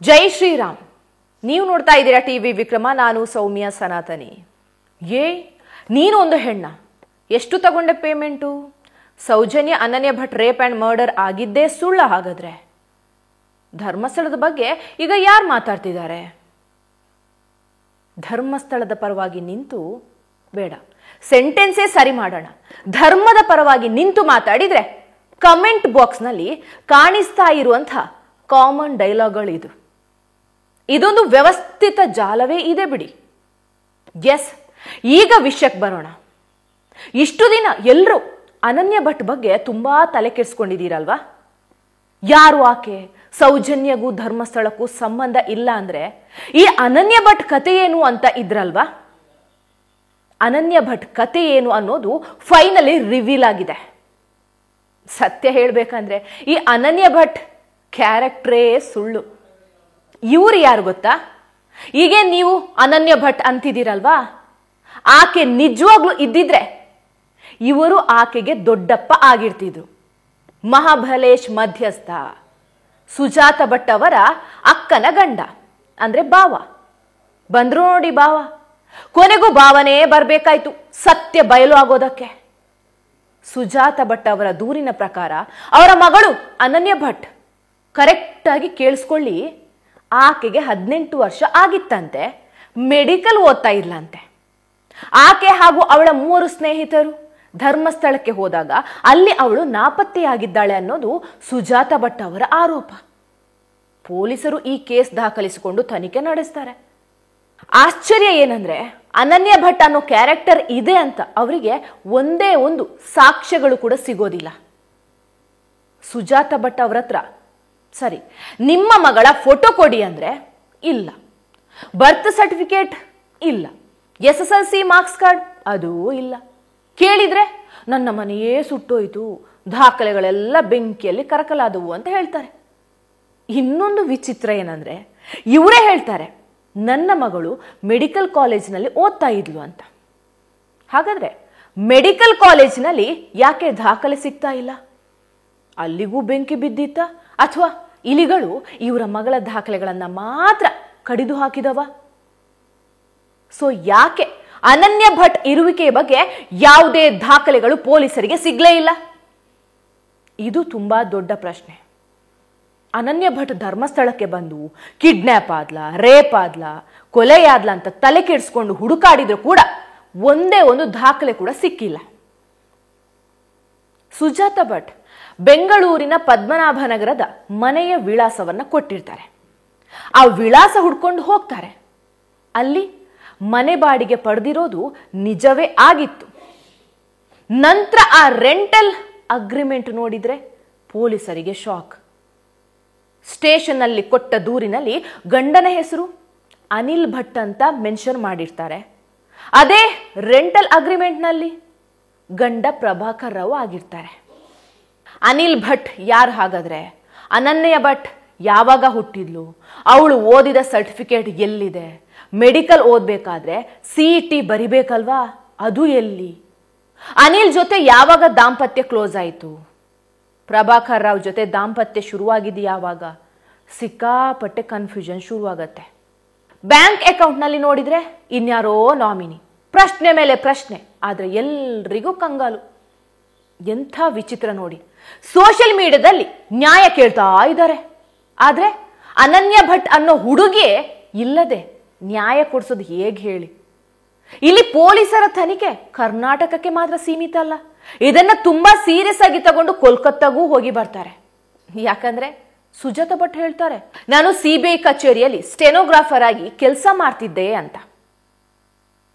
ಜೈ ಶ್ರೀರಾಮ್. ನೀವು ನೋಡ್ತಾ ಇದ್ದೀರಾ ಟಿವಿ ವಿಕ್ರಮ. ನಾನು ಸೌಮ್ಯ ಸನಾತನಿ. ನೀನು ಒಂದು ಹೆಣ್ಣ, ಎಷ್ಟು ತಗೊಂಡೆ ಪೇಮೆಂಟು? ಸೌಜನ್ಯ ಅನನ್ಯ ಭಟ್ ರೇಪ್ ಅಂಡ್ ಮರ್ಡರ್ ಆಗಿದ್ದೇ ಸುಳ್ಳ? ಹಾಗಾದ್ರೆ ಧರ್ಮಸ್ಥಳದ ಬಗ್ಗೆ ಈಗ ಯಾರು ಮಾತಾಡ್ತಿದ್ದಾರೆ? ಧರ್ಮಸ್ಥಳದ ಪರವಾಗಿ ನಿಂತು ಬೇಡ, ಸೆಂಟೆನ್ಸೇ ಸರಿ ಮಾಡೋಣ. ಧರ್ಮದ ಪರವಾಗಿ ನಿಂತು ಮಾತಾಡಿದ್ರೆ ಕಮೆಂಟ್ ಬಾಕ್ಸ್ನಲ್ಲಿ ಕಾಣಿಸ್ತಾ ಇರುವಂಥ ಕಾಮನ್ ಡೈಲಾಗ್ಗಳಿದು. ಇದೊಂದು ವ್ಯವಸ್ಥಿತ ಜಾಲವೇ ಇದೆ ಬಿಡಿ. ಎಸ್, ಈಗ ವಿಷಯಕ್ಕೆ ಬರೋಣ. ಇಷ್ಟು ದಿನ ಎಲ್ಲರೂ ಅನನ್ಯ ಭಟ್ ಬಗ್ಗೆ ತುಂಬಾ ತಲೆ ಕೆಡಿಸ್ಕೊಂಡಿದ್ದೀರಲ್ವಾ? ಯಾರು ಆಕೆ? ಸೌಜನ್ಯಗೂ ಧರ್ಮಸ್ಥಳಕ್ಕೂ ಸಂಬಂಧ ಇಲ್ಲ ಅಂದ್ರೆ ಈ ಅನನ್ಯ ಭಟ್ ಕತೆ ಏನು ಅಂತ ಇದ್ರಲ್ವಾ? ಅನನ್ಯ ಭಟ್ ಕತೆ ಏನು ಅನ್ನೋದು ಫೈನಲಿ ರಿವೀಲ್ ಆಗಿದೆ. ಸತ್ಯ ಹೇಳ್ಬೇಕಂದ್ರೆ ಈ ಅನನ್ಯ ಭಟ್ ಕ್ಯಾರೆಕ್ಟ್ರೇ ಸುಳ್ಳು. ಇವ್ರು ಯಾರು ಗೊತ್ತಾ? ಹೀಗೆ ನೀವು ಅನನ್ಯ ಭಟ್ ಅಂತಿದ್ದೀರಲ್ವಾ, ಆಕೆ ನಿಜವಾಗ್ಲೂ ಇದ್ದಿದ್ರೆ ಇವರು ಆಕೆಗೆ ದೊಡ್ಡಪ್ಪ ಆಗಿರ್ತಿದ್ರು. ಮಹಾಬಲೇಶ್ ಮಧ್ಯಸ್ಥ, ಸುಜಾತ ಭಟ್ ಅವರ ಅಕ್ಕನ ಗಂಡ ಅಂದ್ರೆ ಬಾವ. ಬಂದ್ರು ನೋಡಿ ಬಾವ. ಕೊನೆಗೂ ಬಾವನೇ ಬರ್ಬೇಕಾಯ್ತು ಸತ್ಯ ಬಯಲು ಆಗೋದಕ್ಕೆ. ಸುಜಾತ ಭಟ್ ಅವರ ದೂರಿನ ಪ್ರಕಾರ ಅವರ ಮಗಳು ಅನನ್ಯ ಭಟ್, ಕರೆಕ್ಟ್ ಆಗಿ ಕೇಳಿಸ್ಕೊಳ್ಳಿ, ಆಕೆಗೆ 18 ವರ್ಷ ಆಗಿತ್ತಂತೆ, ಮೆಡಿಕಲ್ ಓದ್ತಾ ಇರ್ಲಂತೆ. ಆಕೆ ಹಾಗೂ ಅವಳ 3 ಸ್ನೇಹಿತರು ಧರ್ಮಸ್ಥಳಕ್ಕೆ ಹೋದಾಗ ಅಲ್ಲಿ ಅವಳು ನಾಪತ್ತೆಯಾಗಿದ್ದಾಳೆ ಅನ್ನೋದು ಸುಜಾತ ಭಟ್ ಅವರ ಆರೋಪ. ಪೊಲೀಸರು ಈ ಕೇಸ್ ದಾಖಲಿಸಿಕೊಂಡು ತನಿಖೆ ನಡೆಸ್ತಾರೆ. ಆಶ್ಚರ್ಯ ಏನಂದ್ರೆ ಅನನ್ಯ ಭಟ್ ಅನ್ನೋ ಕ್ಯಾರೆಕ್ಟರ್ ಇದೆ ಅಂತ ಅವರಿಗೆ ಒಂದೇ ಒಂದು ಸಾಕ್ಷ್ಯಗಳು ಕೂಡ ಸಿಗೋದಿಲ್ಲ. ಸುಜಾತ ಭಟ್ ಅವರ ಹತ್ರ ಸರಿ ನಿಮ್ಮ ಮಗಳ ಫೋಟೋ ಕೊಡಿ ಅಂದ್ರೆ ಇಲ್ಲ, ಬರ್ತ್ ಸರ್ಟಿಫಿಕೇಟ್ ಇಲ್ಲ, SSLC ಮಾರ್ಕ್ಸ್ ಕಾರ್ಡ್ ಅದೂ ಇಲ್ಲ. ಕೇಳಿದ್ರೆ ನನ್ನ ಮನೆಯೇ ಸುಟ್ಟೋಯ್ತು, ದಾಖಲೆಗಳೆಲ್ಲ ಬೆಂಕಿಯಲ್ಲಿ ಕರಕಲಾದವು ಅಂತ ಹೇಳ್ತಾರೆ. ಇನ್ನೊಂದು ವಿಚಿತ್ರ ಏನಂದ್ರೆ ಇವರೇ ಹೇಳ್ತಾರೆ ನನ್ನ ಮಗಳು ಮೆಡಿಕಲ್ ಕಾಲೇಜಿನಲ್ಲಿ ಓದ್ತಾ ಇದ್ಲು ಅಂತ. ಹಾಗಾದ್ರೆ ಮೆಡಿಕಲ್ ಕಾಲೇಜಿನಲ್ಲಿ ಯಾಕೆ ದಾಖಲೆ ಸಿಗ್ತಾ ಇಲ್ಲ? ಅಲ್ಲಿಗೂ ಬೆಂಕಿ ಬಿದ್ದಿತ್ತ ಅಥವಾ ಇಲಿಗಳು ಇವರ ಮಗಳ ದಾಖಲೆಗಳನ್ನ ಮಾತ್ರ ಕಡಿದು ಹಾಕಿದವ? ಸೊ ಯಾಕೆ ಅನನ್ಯ ಭಟ್ ಇರುವಿಕೆಯ ಬಗ್ಗೆ ಯಾವುದೇ ದಾಖಲೆಗಳು ಪೊಲೀಸರಿಗೆ ಸಿಗ್ಲೇ ಇಲ್ಲ? ಇದು ತುಂಬಾ ದೊಡ್ಡ ಪ್ರಶ್ನೆ. ಅನನ್ಯ ಭಟ್ ಧರ್ಮಸ್ಥಳಕ್ಕೆ ಬಂದು ಕಿಡ್ನ್ಯಾಪ್ ಆದ್ಲ, ರೇಪ್ ಆದ್ಲ, ಕೊಲೆಯಾದ್ಲ ಅಂತ ತಲೆ ಕೆಡಿಸ್ಕೊಂಡು ಹುಡುಕಾಡಿದ್ರು ಕೂಡ ಒಂದೇ ಒಂದು ದಾಖಲೆ ಕೂಡ ಸಿಕ್ಕಿಲ್ಲ. ಸುಜಾತ ಭಟ್ ಬೆಂಗಳೂರಿನ ಪದ್ಮನಾಭನಗರದ ಮನೆಯ ವಿಳಾಸವನ್ನ ಕೊಟ್ಟಿರ್ತಾರೆ. ಆ ವಿಳಾಸ ಹುಡ್ಕೊಂಡು ಹೋಗ್ತಾರೆ. ಅಲ್ಲಿ ಮನೆ ಬಾಡಿಗೆ ಪಡೆದಿರೋದು ನಿಜವೇ ಆಗಿತ್ತು. ನಂತರ ಆ ರೆಂಟಲ್ ಅಗ್ರಿಮೆಂಟ್ ನೋಡಿದ್ರೆ ಪೊಲೀಸರಿಗೆ ಶಾಕ್. ಸ್ಟೇಷನ್ ಅಲ್ಲಿ ಕೊಟ್ಟ ದೂರಿನಲ್ಲಿ ಗಂಡನ ಹೆಸರು ಅನಿಲ್ ಭಟ್ ಅಂತ ಮೆನ್ಷನ್ ಮಾಡಿರ್ತಾರೆ. ಅದೇ ರೆಂಟಲ್ ಅಗ್ರಿಮೆಂಟ್ ನಲ್ಲಿ ಗಂಡ ಪ್ರಭಾಕರ್ ರಾವ್ ಆಗಿರ್ತಾರೆ. ಅನಿಲ್ ಭಟ್ ಯಾರು ಹಾಗಾದ್ರೆ? ಅನನ್ಯ ಭಟ್ ಯಾವಾಗ ಹುಟ್ಟಿದ್ಲು? ಅವಳು ಓದಿದ ಸರ್ಟಿಫಿಕೇಟ್ ಎಲ್ಲಿದೆ? ಮೆಡಿಕಲ್ ಓದ್ಬೇಕಾದ್ರೆ CET ಬರಿಬೇಕಲ್ವಾ, ಅದು ಎಲ್ಲಿ? ಅನಿಲ್ ಜೊತೆ ಯಾವಾಗ ದಾಂಪತ್ಯ ಕ್ಲೋಸ್ ಆಯಿತು? ಪ್ರಭಾಕರ್ ರಾವ್ ಜೊತೆ ದಾಂಪತ್ಯ ಶುರುವಾಗಿದ್ದು ಯಾವಾಗ? ಸಿಕ್ಕಾಪಟ್ಟೆ ಕನ್ಫ್ಯೂಷನ್ ಶುರುವಾಗತ್ತೆ. ಬ್ಯಾಂಕ್ ಅಕೌಂಟ್ನಲ್ಲಿ ನೋಡಿದ್ರೆ ಇನ್ಯಾರೋ ನಾಮಿನಿ. ಪ್ರಶ್ನೆ ಮೇಲೆ ಪ್ರಶ್ನೆ, ಆದ್ರೆ ಎಲ್ರಿಗೂ ಕಂಗಾಲು. ಎಂಥ ವಿಚಿತ್ರ ನೋಡಿ. ಸೋಷಿಯಲ್ ಮೀಡಿಯಾದಲ್ಲಿ ನ್ಯಾಯ ಕೇಳ್ತಾ ಇದ್ದಾರೆ, ಆದ್ರೆ ಅನನ್ಯ ಭಟ್ ಅನ್ನೋ ಹುಡುಗಿಯೇ ಇಲ್ಲದೆ ನ್ಯಾಯ ಕೊಡಿಸೋದು ಹೇಗೆ ಹೇಳಿ? ಇಲ್ಲಿ ಪೊಲೀಸರ ತನಿಖೆ ಕರ್ನಾಟಕಕ್ಕೆ ಮಾತ್ರ ಸೀಮಿತ ಅಲ್ಲ, ಇದನ್ನ ತುಂಬಾ ಸೀರಿಯಸ್ ಆಗಿ ತಗೊಂಡು ಕೋಲ್ಕತ್ತಾಗೂ ಹೋಗಿ ಬರ್ತಾರೆ. ಯಾಕಂದ್ರೆ ಸುಜಾತ ಭಟ್ ಹೇಳ್ತಾರೆ, ನಾನು CBI ಕಚೇರಿಯಲ್ಲಿ ಸ್ಟೆನೋಗ್ರಾಫರ್ ಆಗಿ ಕೆಲಸ ಮಾಡ್ತಿದ್ದೆ ಅಂತ.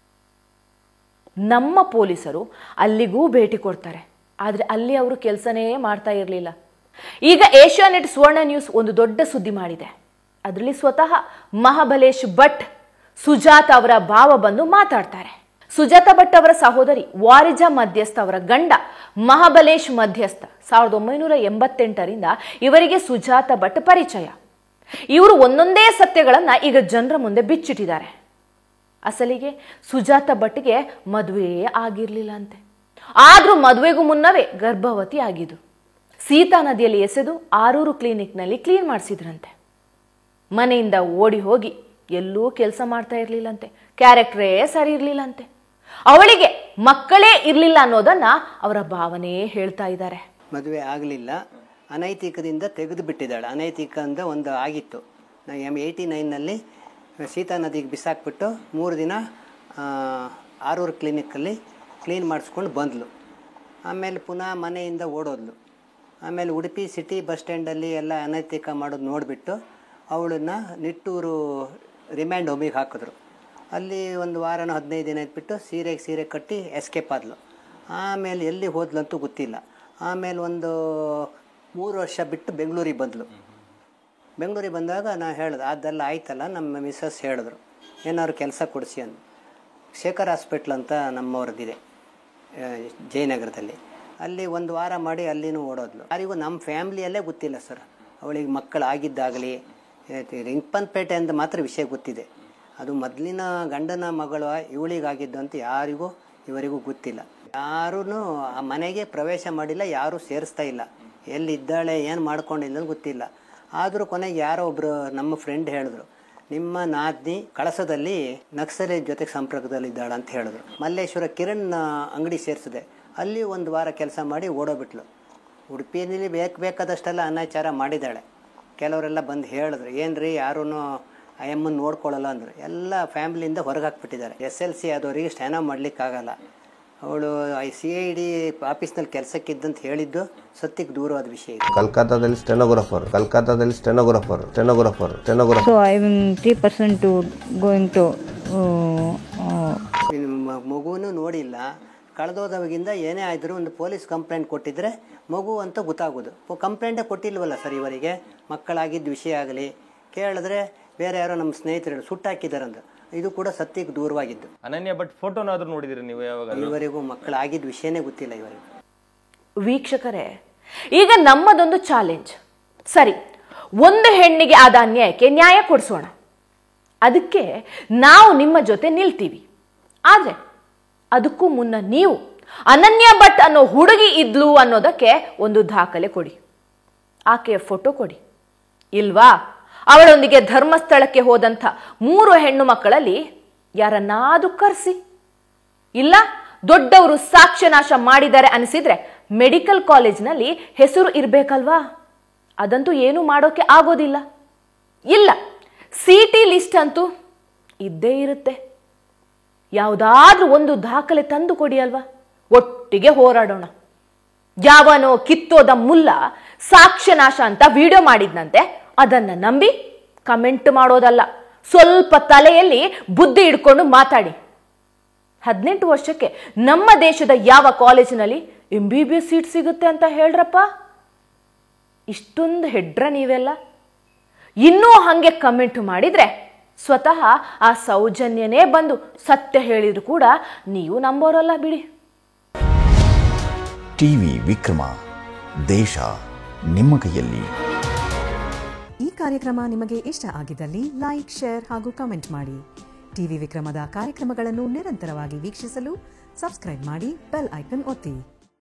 ನಮ್ಮ ಪೊಲೀಸರು ಅಲ್ಲಿಗೂ ಭೇಟಿ ಕೊಡ್ತಾರೆ, ಆದ್ರೆ ಅಲ್ಲಿ ಅವರು ಕೆಲಸನೇ ಮಾಡ್ತಾ ಇರಲಿಲ್ಲ. ಈಗ ಏಷ್ಯಾನೆಟ್ ಸುವರ್ಣ ನ್ಯೂಸ್ ಒಂದು ದೊಡ್ಡ ಸುದ್ದಿ ಮಾಡಿದೆ. ಅದರಲ್ಲಿ ಸ್ವತಃ ಮಹಾಬಲೇಶ್ ಭಟ್ ಸುಜಾತ ಅವರ ಭಾವ ಬಂದು ಮಾತಾಡ್ತಾರೆ. ಸುಜಾತ ಭಟ್ ಅವರ ಸಹೋದರಿ ವಾರಿಜಾ ಮಧ್ಯಸ್ಥ ಅವರ ಗಂಡ ಮಹಾಬಲೇಶ್ ಮಧ್ಯಸ್ಥ 1988ರಿಂದ ಇವರಿಗೆ ಸುಜಾತ ಭಟ್ ಪರಿಚಯ. ಇವರು ಒಂದೊಂದೇ ಸತ್ಯಗಳನ್ನ ಈಗ ಜನರ ಮುಂದೆ ಬಿಚ್ಚಿಟ್ಟಿದ್ದಾರೆ. ಅಸಲಿಗೆ ಸುಜಾತ ಭಟ್ಗೆ ಮದುವೆಯೇ ಆಗಿರ್ಲಿಲ್ಲ ಅಂತೆ. ಆದ್ರೂ ಮದುವೆಗೂ ಮುನ್ನವೇ ಗರ್ಭವತಿ ಆಗಿದ್ದು. ಸೀತಾ ನದಿಯಲ್ಲಿ ಎಸೆದು ಆರೂರು ಕ್ಲಿನಿಕ್ನಲ್ಲಿ ಕ್ಲೀನ್ ಮಾಡಿಸಿದ್ರಂತೆ. ಮನೆಯಿಂದ ಓಡಿ ಹೋಗಿ ಎಲ್ಲೂ ಕೆಲಸ ಮಾಡ್ತಾ ಇರಲಿಲ್ಲಂತೆ. ಕ್ಯಾರೆಕ್ಟ್ರೇ ಸರಿ ಇರಲಿಲ್ಲಂತೆ. ಅವಳಿಗೆ ಮಕ್ಕಳೇ ಇರಲಿಲ್ಲ ಅನ್ನೋದನ್ನ ಅವರ ಭಾವನೆ ಹೇಳ್ತಾ ಇದ್ದಾರೆ. ಮದುವೆ ಆಗಲಿಲ್ಲ, ಅನೈತಿಕದಿಂದ ತೆಗೆದು ಬಿಟ್ಟಿದ್ದಾಳೆ. ಅನೈತಿಕ ಅಂತ ಒಂದು ಆಗಿತ್ತು. 89ನಲ್ಲಿ ಸೀತಾ ನದಿಗೆ ಬಿಸಾಕ್ಬಿಟ್ಟು 3 ದಿನ ಆರೂರು ಕ್ಲಿನಿಕ್ಕಲ್ಲಿ ಕ್ಲೀನ್ ಮಾಡಿಸ್ಕೊಂಡು ಬಂದಳು. ಆಮೇಲೆ ಪುನಃ ಮನೆಯಿಂದ ಓಡೋದ್ಲು. ಆಮೇಲೆ ಉಡುಪಿ ಸಿಟಿ ಬಸ್ ಸ್ಟ್ಯಾಂಡಲ್ಲಿ ಎಲ್ಲ ಅನೈತಿಕ ಮಾಡೋದು ನೋಡಿಬಿಟ್ಟು ಅವಳನ್ನು ನಿಟ್ಟೂರು ರಿಮ್ಯಾಂಡ್ ಹೋಮಿಗೆ ಹಾಕಿದ್ರು. ಅಲ್ಲಿ ಒಂದು ವಾರನೋ 15 ದಿನ ಇದ್ಬಿಟ್ಟು ಸೀರೆ ಕಟ್ಟಿ ಎಸ್ಕೇಪ್ ಆದ್ಲು. ಆಮೇಲೆ ಎಲ್ಲಿ ಹೋದ್ಲಂತೂ ಗೊತ್ತಿಲ್ಲ. ಆಮೇಲೆ ಒಂದು 3 ವರ್ಷ ಬಿಟ್ಟು ಬೆಂಗಳೂರಿಗೆ ಬಂದಳು. ಬೆಂಗಳೂರಿಗೆ ಬಂದಾಗ ನಾನು ಹೇಳಿದೆ, ಅದೆಲ್ಲ ಆಯ್ತಲ್ಲ, ನಮ್ಮ ಮಿಸ್ಸಸ್ ಹೇಳಿದ್ರು ಏನಾದ್ರು ಕೆಲಸ ಕೊಡಿಸಿ ಅಂದು. ಶೇಖರ್ ಹಾಸ್ಪಿಟ್ಲ್ ಅಂತ ನಮ್ಮವ್ರದ್ದಿದೆ ಜಯನಗರದಲ್ಲಿ. ಅಲ್ಲಿ 1 ವಾರ ಮಾಡಿ ಅಲ್ಲಿನೂ ಓಡೋದ್ಲು. ಯಾರಿಗೂ ನಮ್ಮ ಫ್ಯಾಮ್ಲಿಯಲ್ಲೇ ಗೊತ್ತಿಲ್ಲ ಸರ್. ಅವಳಿಗೆ ಮಕ್ಕಳಾಗಿದ್ದಾಗಲಿ ರಿಂಪನ್ಪೇಟೆ ಅಂತ ಮಾತ್ರ ವಿಷಯ ಗೊತ್ತಿದೆ. ಅದು ಮೊದಲಿನ ಗಂಡನ ಮಗಳು ಇವಳಿಗಾಗಿದ್ದು ಅಂತ ಯಾರಿಗೂ ಇವರಿಗೂ ಗೊತ್ತಿಲ್ಲ. ಯಾರೂ ಆ ಮನೆಗೆ ಪ್ರವೇಶ ಮಾಡಿಲ್ಲ, ಯಾರೂ ಸೇರಿಸ್ತಾ ಇಲ್ಲ. ಎಲ್ಲಿದ್ದಾಳೆ ಏನು ಮಾಡ್ಕೊಂಡಿಲ್ಲ ಅಂತ ಗೊತ್ತಿಲ್ಲ. ಆದರೂ ಕೊನೆಗೆ ಯಾರೋ ಒಬ್ಬರು ನಮ್ಮ ಫ್ರೆಂಡ್ ಹೇಳಿದ್ರು, ನಿಮ್ಮ ನಾದ್ನಿ ಕಳಸದಲ್ಲಿ ನಕ್ಸಲಿ ಜೊತೆಗೆ ಸಂಪರ್ಕದಲ್ಲಿದ್ದಾಳೆ ಅಂತ ಹೇಳಿದ್ರು. ಮಲ್ಲೇಶ್ವರ ಕಿರಣ್ ಅಂಗಡಿ ಸೇರಿಸಿದೆ. ಅಲ್ಲಿ 1 ವಾರ ಕೆಲಸ ಮಾಡಿ ಓಡೋಬಿಟ್ಲು. ಉಡುಪಿಯಲ್ಲಿ ಬೇಕಾದಷ್ಟೆಲ್ಲ ಅನಾಚಾರ ಮಾಡಿದ್ದಾಳೆ. ಕೆಲವರೆಲ್ಲ ಬಂದು ಹೇಳಿದ್ರು, ಏನ್ರಿ ಯಾರೂ ಅಮ್ಮನ್ನು ನೋಡ್ಕೊಳ್ಳಲ್ಲ ಅಂದರು. ಎಲ್ಲ ಫ್ಯಾಮಿಲಿಯಿಂದ ಹೊರಗೆ ಹಾಕ್ಬಿಟ್ಟಿದ್ದಾರೆ. SLC ಆದವರಿಗೆ ಸ್ಟ್ಯಾನೋ ಮಾಡಲಿಕ್ಕಾಗಲ್ಲ. ಅವಳು CID ಆಫೀಸ್ನಲ್ಲಿ ಕೆಲಸಕ್ಕಿದ್ದಂತ ಹೇಳಿದ್ದು ಸತ್ಯಕ್ಕೆ ದೂರವಾದ ವಿಷಯ. ಕಲ್ಕತ್ತಾದಲ್ಲಿ stenographer. So I am 3% to going to ಮಗುವೂ ನೋಡಿಲ್ಲ. ಕಳೆದೋದವಾಗಿಂದ ಏನೇ ಆದರೂ ಒಂದು ಪೊಲೀಸ್ ಕಂಪ್ಲೇಂಟ್ ಕೊಟ್ಟಿದ್ರೆ ಮಗು ಅಂತ ಗೊತ್ತಾಗೋದು. ಕಂಪ್ಲೇಂಟೇ ಕೊಟ್ಟಿಲ್ವಲ್ಲ ಸರ್ ಇವರಿಗೆ. ಮಕ್ಕಳಾಗಿದ್ದ ವಿಷಯ ಆಗಲಿ ಕೇಳಿದ್ರೆ ಬೇರೆ ಯಾರೋ ನಮ್ಮ ಸ್ನೇಹಿತರು ಸುಟ್ಟಾಕಿದಾರಂತ. ಇದು ಕೂಡ ಸತ್ಯಕ್ಕೆ ದೂರವಾಗಿದ್ದು. ಅನನ್ಯ ಬಟ್ ಫೋಟೋನಾದ್ರೂ ನೋಡಿದಿರಿ ನೀವು ಯಾವಾಗ? ಇವರಿಗೂ ಮಕ್ಕಳಾಗಿದ್ದ ವಿಷಯನೇ ಗೊತ್ತಿಲ್ಲ ಇವರಿಗೂ. ವೀಕ್ಷಕರೇ, ಈಗ ನಮ್ಮದೊಂದು ಚಾಲೆಂಜ್. ಸರಿ, ಒಂದು ಹೆಣ್ಣಿಗೆ ಆದ ಅನ್ಯಾಯಕ್ಕೆ ನ್ಯಾಯ ಕೊಡಿಸೋಣ. ಅದಕ್ಕೆ ನಾವು ನಿಮ್ಮ ಜೊತೆ ನಿಲ್ತೀವಿ. ಆದ್ರೆ ಅದಕ್ಕೂ ಮುನ್ನ ನೀವು ಅನನ್ಯ ಭಟ್ ಅನ್ನೋ ಹುಡುಗಿ ಇದ್ಲು ಅನ್ನೋದಕ್ಕೆ ಒಂದು ದಾಖಲೆ ಕೊಡಿ. ಆಕೆಯ ಫೋಟೋ ಕೊಡಿ. ಇಲ್ವಾ, ಅವಳೊಂದಿಗೆ ಧರ್ಮಸ್ಥಳಕ್ಕೆ ಹೋದಂಥ 3 ಹೆಣ್ಣು ಮಕ್ಕಳಲ್ಲಿ ಯಾರನ್ನಾದ್ರೂ ಕರೆಸಿ. ಇಲ್ಲ, ದೊಡ್ಡವರು ಸಾಕ್ಷ್ಯನಾಶ ಮಾಡಿದ್ದಾರೆ ಅನಿಸಿದ್ರೆ ಮೆಡಿಕಲ್ ಕಾಲೇಜ್ನಲ್ಲಿ ಹೆಸರು ಇರಬೇಕಲ್ವಾ? ಅದಂತೂ ಏನು ಮಾಡೋಕೆ ಆಗೋದಿಲ್ಲ. ಇಲ್ಲ, CT ಲಿಸ್ಟ್ ಅಂತೂ ಇದ್ದೇ ಇರುತ್ತೆ. ಯಾವುದಾದ್ರೂ ಒಂದು ದಾಖಲೆ ತಂದು ಕೊಡಿ ಅಲ್ವಾ? ಒಟ್ಟಿಗೆ ಹೋರಾಡೋಣ. ಯಾವನೋ ಕಿತ್ತೋದ ಮುಲ್ಲ ಸಾಕ್ಷ್ಯನಾಶ ಅಂತ ವಿಡಿಯೋ ಮಾಡಿದ್ನಂತೆ, ಅದನ್ನ ನಂಬಿ ಕಮೆಂಟ್ ಮಾಡೋದಲ್ಲ. ಸ್ವಲ್ಪ ತಲೆಯಲ್ಲಿ ಬುದ್ಧಿ ಇಡ್ಕೊಂಡು ಮಾತಾಡಿ. 18 ವರ್ಷಕ್ಕೆ ನಮ್ಮ ದೇಶದ ಯಾವ ಕಾಲೇಜಿನಲ್ಲಿ MBBS ಸೀಟ್ ಸಿಗುತ್ತೆ ಅಂತ ಹೇಳ್ರಪ್ಪ. ಇಷ್ಟೊಂದು ಹೆಡ್ರ ನೀವೆಲ್ಲ. ಇನ್ನೂ ಹಂಗೆ ಕಮೆಂಟ್ ಮಾಡಿದ್ರೆ ಸ್ವತಃ ಆ ಸೌಜನ್ಯನೇ ಬಂದು ಸತ್ಯ ಹೇಳಿದ್ರು ಕೂಡ ನೀವು ನಂಬೋರಲ್ಲ ಬಿಡಿ. ಟಿವಿ ವಿಕ್ರಮ, ದೇಶ ನಿಮ್ಮ ಕೈಯಲ್ಲಿ. ಈ ಕಾರ್ಯಕ್ರಮ ನಿಮಗೆ ಇಷ್ಟ ಆಗಿದ್ದಲ್ಲಿ ಲೈಕ್, ಶೇರ್ ಹಾಗೂ ಕಮೆಂಟ್ ಮಾಡಿ. ಟಿವಿ ವಿಕ್ರಮದ ಕಾರ್ಯಕ್ರಮಗಳನ್ನು ನಿರಂತರವಾಗಿ ವೀಕ್ಷಿಸಲು ಸಬ್ಸ್ಕ್ರೈಬ್ ಮಾಡಿ, ಬೆಲ್ ಐಕನ್ ಒತ್ತಿ.